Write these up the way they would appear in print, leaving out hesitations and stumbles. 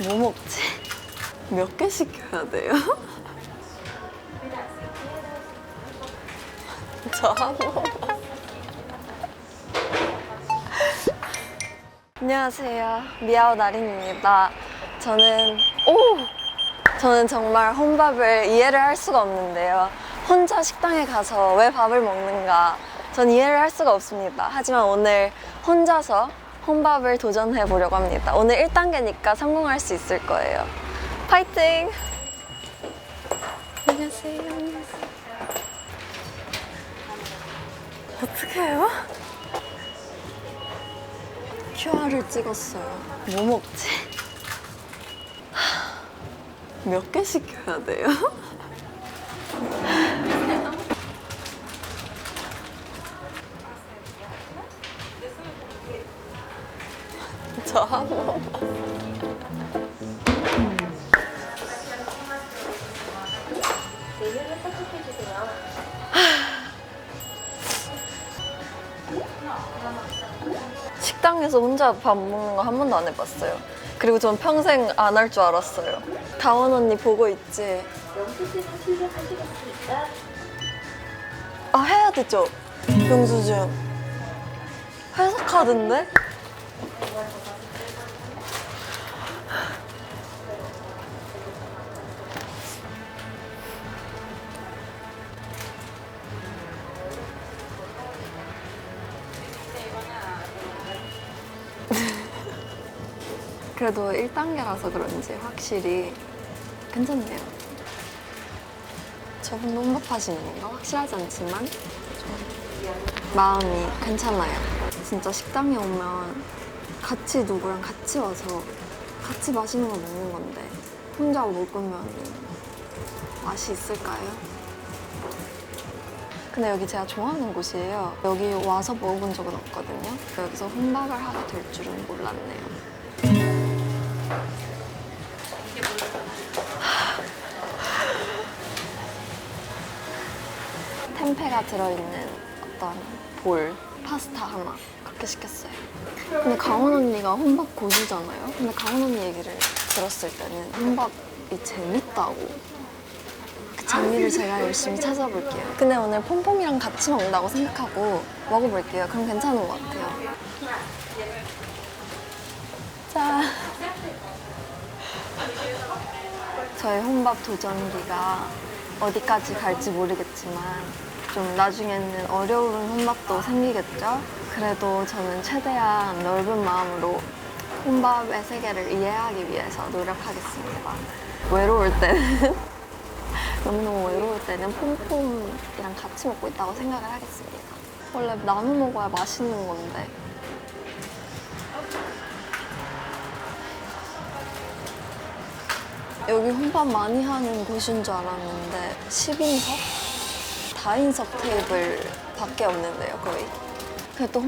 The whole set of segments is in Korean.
뭐 먹지? 몇 개 시켜야 돼요? 저 한 번만. 안녕하세요. 미아오 나린입니다. 저는 정말 혼밥을 이해를 할 수가 없는데요. 혼자 식당에 가서 왜 밥을 먹는가? 전 이해를 할 수가 없습니다. 하지만 오늘 혼자서 혼밥을 도전해 보려고 합니다. 오늘 1단계니까 성공할 수 있을 거예요. 파이팅! 안녕하세요. 어떻게 해요? QR을 찍었어요. 뭐 먹지? 몇 개 시켜야 돼요? 저 한 번만. 식당에서 혼자 밥 먹는 거 한 번도 안 해봤어요. 그리고 전 평생 안 할 줄 알았어요. 다원 언니 보고 있지? 아, 해야 되죠? 영수증. 회사 카드인데? 그래도 1단계라서 그런지 확실히 괜찮네요. 저분도 혼밥하시는 건가? 확실하지 않지만 마음이 괜찮아요. 진짜 식당에 오면 같이 누구랑 같이 와서 같이 맛있는 거 먹는 건데 혼자 먹으면 맛이 있을까요? 근데 여기 제가 좋아하는 곳이에요. 여기 와서 먹어본 적은 없거든요. 여기서 혼밥을 하게 될 줄은 몰랐네요. 템페가 들어있는 어떤 볼, 파스타 하나 그렇게 시켰어요. 근데 강원 언니가 혼밥 고수잖아요. 근데 강원 언니 얘기를 들었을 때는 혼밥이 재밌다고. 그 재미를 제가 열심히 찾아볼게요. 근데 오늘 퐁퐁이랑 같이 먹는다고 생각하고 먹어볼게요. 그럼 괜찮은 것 같아요. 자, 저의 혼밥 도전기가 어디까지 갈지 모르겠지만 좀 나중에는 어려운 혼밥도 생기겠죠? 그래도 저는 최대한 넓은 마음으로 혼밥의 세계를 이해하기 위해서 노력하겠습니다. 외로울 때는 너무너무 외로울 때는 퐁퐁이랑 같이 먹고 있다고 생각을 하겠습니다. 원래 나눠 먹어야 맛있는 건데. 여기 혼밥 많이 하는 곳인 줄 알았는데 10인석? 4인석 테이블 밖에 없는데요, 거의. 그래도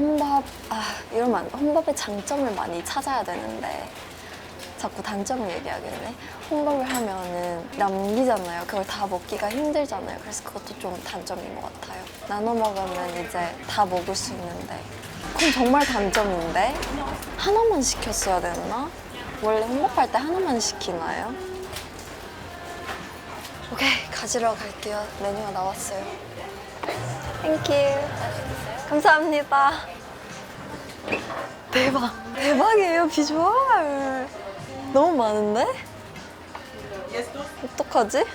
이러면 안 돼. 혼밥의 장점을 많이 찾아야 되는데 자꾸 단점을 얘기하겠네. 혼밥을 하면은 남기잖아요. 그걸 다 먹기가 힘들잖아요. 그래서 그것도 좀 단점인 것 같아요. 나눠 먹으면 이제 다 먹을 수 있는데 그건 정말 단점인데? 하나만 시켰어야 됐나? 원래 혼밥할 때 하나만 시키나요? 오케이, 가지러 갈게요. 메뉴가 나왔어요. 땡큐. 감사합니다. 대박. 대박이에요, 비주얼. 너무 많은데? 어떡하지?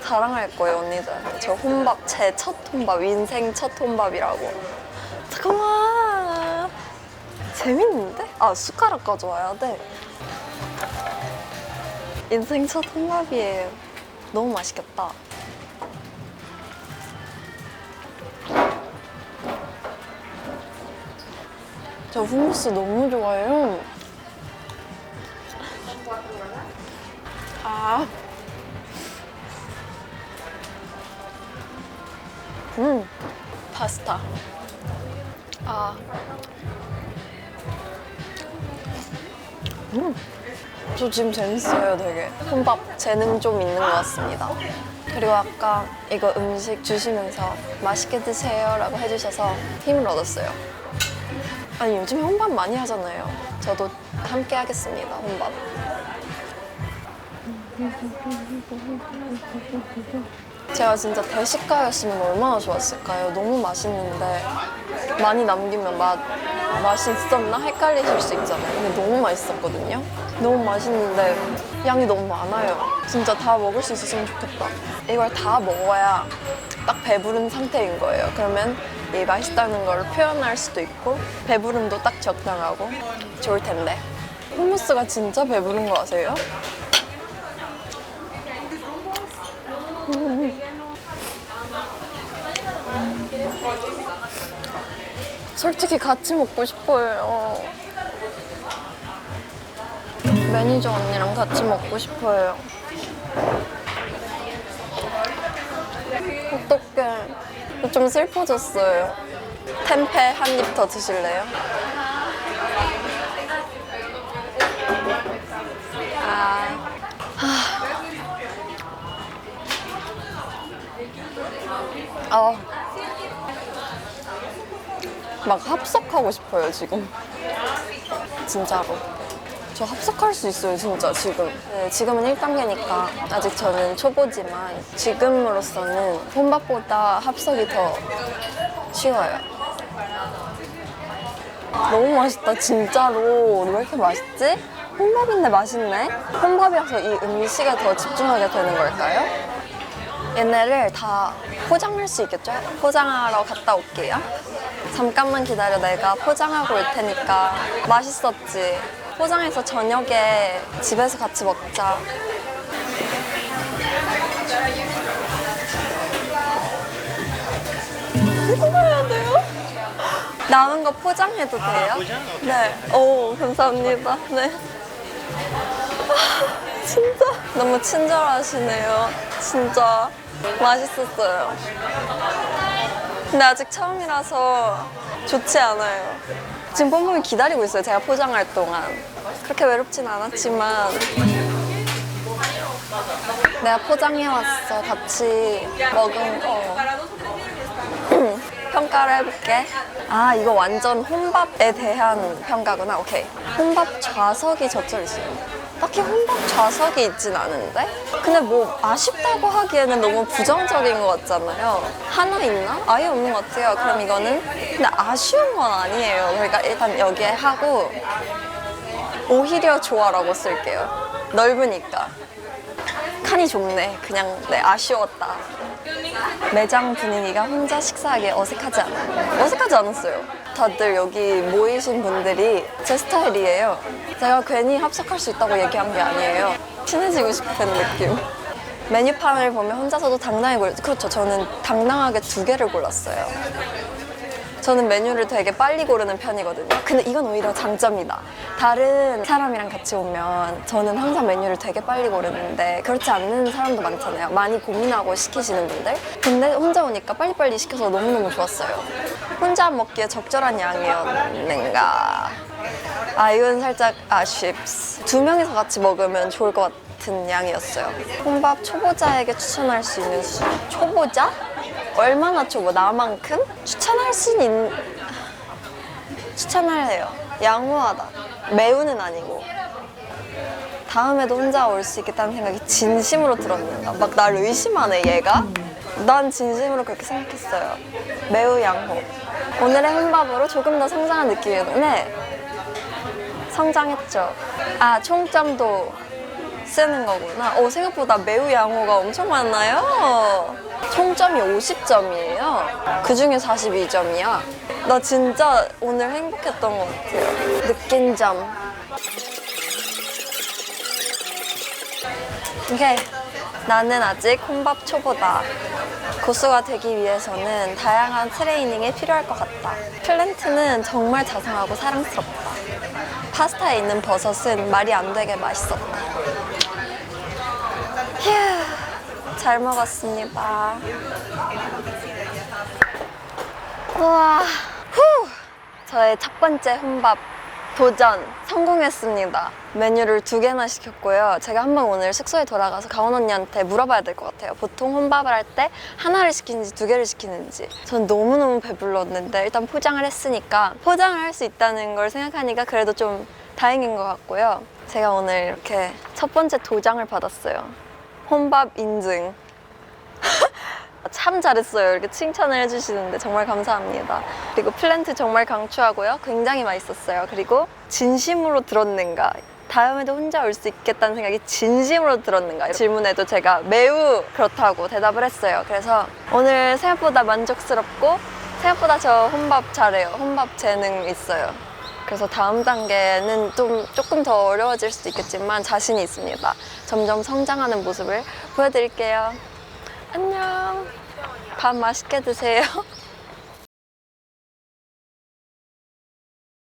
자랑할 거예요, 언니들한테. 저 혼밥, 제 첫 혼밥, 인생 첫 혼밥이라고. 잠깐만. 재밌는데? 아, 숟가락 가져와야 돼. 인생 첫 혼밥이에요. 너무 맛있겠다. 저 hummus 너무 좋아해요. 파스타. 저 지금 재밌어요, 되게. 혼밥 재능 좀 있는 것 같습니다. 그리고 아까 이거 음식 주시면서 맛있게 드세요 라고 해주셔서 힘을 얻었어요. 아니 요즘 혼밥 많이 하잖아요. 저도 함께 하겠습니다. 혼밥. 제가 진짜 대식가였으면 얼마나 좋았을까요? 너무 맛있는데 많이 남기면 맛이 있었나 헷갈리실 수 있잖아요. 근데 너무 맛있었거든요. 너무 맛있는데 양이 너무 많아요. 진짜 다 먹을 수 있었으면 좋겠다. 이걸 다 먹어야 딱 배부른 상태인 거예요. 그러면 이 맛있다는 걸 표현할 수도 있고 배부름도 딱 적당하고 좋을 텐데. hummus가 진짜 배부른 거 아세요? 솔직히 같이 먹고 싶어요. 매니저 언니랑 같이 먹고 싶어요. 어떡해. 좀 슬퍼졌어요. 템페 한 입 더 드실래요? 막 합석하고 싶어요, 지금. 진짜로. 저 합석할 수 있어요, 진짜, 지금. 네, 지금은 1단계니까 아직 저는 초보지만 지금으로서는 혼밥보다 합석이 더 쉬워요. 너무 맛있다, 진짜로. 왜 이렇게 맛있지? 혼밥인데 맛있네? 혼밥이라서 이 음식에 더 집중하게 되는 걸까요? 얘네를 다 포장할 수 있겠죠? 포장하러 갔다 올게요. 잠깐만 기다려, 내가 포장하고 올 테니까. 맛있었지? 포장해서 저녁에 집에서 같이 먹자. 포장해야 돼요? 남은 거 포장해도 돼요? 네. 오, 감사합니다. 네. 진짜 너무 친절하시네요. 진짜 맛있었어요. 근데 아직 처음이라서 좋지 않아요. 지금 pompom이 기다리고 있어요. 제가 포장할 동안. 그렇게 외롭진 않았지만 내가 포장해왔어. 같이 먹은 거. 평가를 해볼게. 아, 이거 완전 혼밥에 대한 평가구나. 오케이. 혼밥 좌석이 적혀 있어요. 딱히 혼밥 좌석이 있진 않은데? 근데 뭐 아쉽다고 하기에는 너무 부정적인 것 같잖아요. 하나 있나? 아예 없는 것 같아요. 그럼 이거는 근데 아쉬운 건 아니에요. 그러니까 일단 여기에 하고 오히려 좋아라고 쓸게요. 넓으니까. 칸이 좁네. 그냥 네, 아쉬웠다. 매장 분위기가 혼자 식사하기에 어색하지 않아요. 어색하지 않았어요. 다들 여기 모이신 분들이 제 스타일이에요. 제가 괜히 합석할 수 있다고 얘기한 게 아니에요. 친해지고 싶은 느낌. 메뉴판을 보면 혼자서도 당당히 그렇죠. 저는 당당하게 2개를 골랐어요. 저는 메뉴를 되게 빨리 고르는 편이거든요. 근데 이건 오히려 장점이다. 다른 사람이랑 같이 오면 저는 항상 메뉴를 되게 빨리 고르는데 그렇지 않는 사람도 많잖아요. 많이 고민하고 시키시는 분들. 근데 혼자 오니까 빨리빨리 시켜서 너무너무 좋았어요. 혼자 먹기에 적절한 양이었는가. 아, 이건 살짝 아쉽스. 2명이서 같이 먹으면 좋을 것 같은 양이었어요. 혼밥 초보자에게 추천할 수 있는 초보자? 얼마나 초보? 나만큼? 추천할 수는 추천할래요. 양호하다. 매우는 아니고. 다음에도 혼자 올 수 있겠다는 생각이 진심으로 들었는가. 막 날 의심하네, 얘가? 난 진심으로 그렇게 생각했어요. 매우 양호. 오늘의 혼밥으로 조금 더 성장한 느낌이었는데 성장했죠. 아, 총점도 쓰는 거구나. 생각보다 매우 양호가 엄청 많나요? 총점이 50점이에요. 그중에 42점이야. 나 진짜 오늘 행복했던 것 같아요. 느낀 점. 오케이. 나는 아직 혼밥 초보다. 고수가 되기 위해서는 다양한 트레이닝이 필요할 것 같다. 플랜트는 정말 자상하고 사랑스럽다. 파스타에 있는 버섯은 말이 안 되게 맛있었다. 휴, 잘 먹었습니다. 우와, 후! 저의 첫 번째 혼밥 도전 성공했습니다. 메뉴를 2개나 시켰고요. 제가 한번 오늘 숙소에 돌아가서 가온 언니한테 물어봐야 될 것 같아요. 보통 혼밥을 할 때 하나를 시키는지 2개를 시키는지. 전 너무너무 배불렀는데 일단 포장을 했으니까 포장을 할 수 있다는 걸 생각하니까 그래도 좀 다행인 것 같고요. 제가 오늘 이렇게 첫 번째 도장을 받았어요. 혼밥 인증. 참 잘했어요. 이렇게 칭찬을 해주시는데 정말 감사합니다. 그리고 플랜트 정말 강추하고요. 굉장히 맛있었어요. 그리고 진심으로 들었는가? 다음에도 혼자 올 수 있겠다는 생각이 진심으로 들었는가? 이런 질문에도 제가 매우 그렇다고 대답을 했어요. 그래서 오늘 생각보다 만족스럽고 생각보다 저 혼밥 잘해요. 혼밥 재능 있어요. 그래서 다음 단계는 조금 더 어려워질 수도 있겠지만 자신이 있습니다. 점점 성장하는 모습을 보여드릴게요. 안녕. 밥 맛있게 드세요.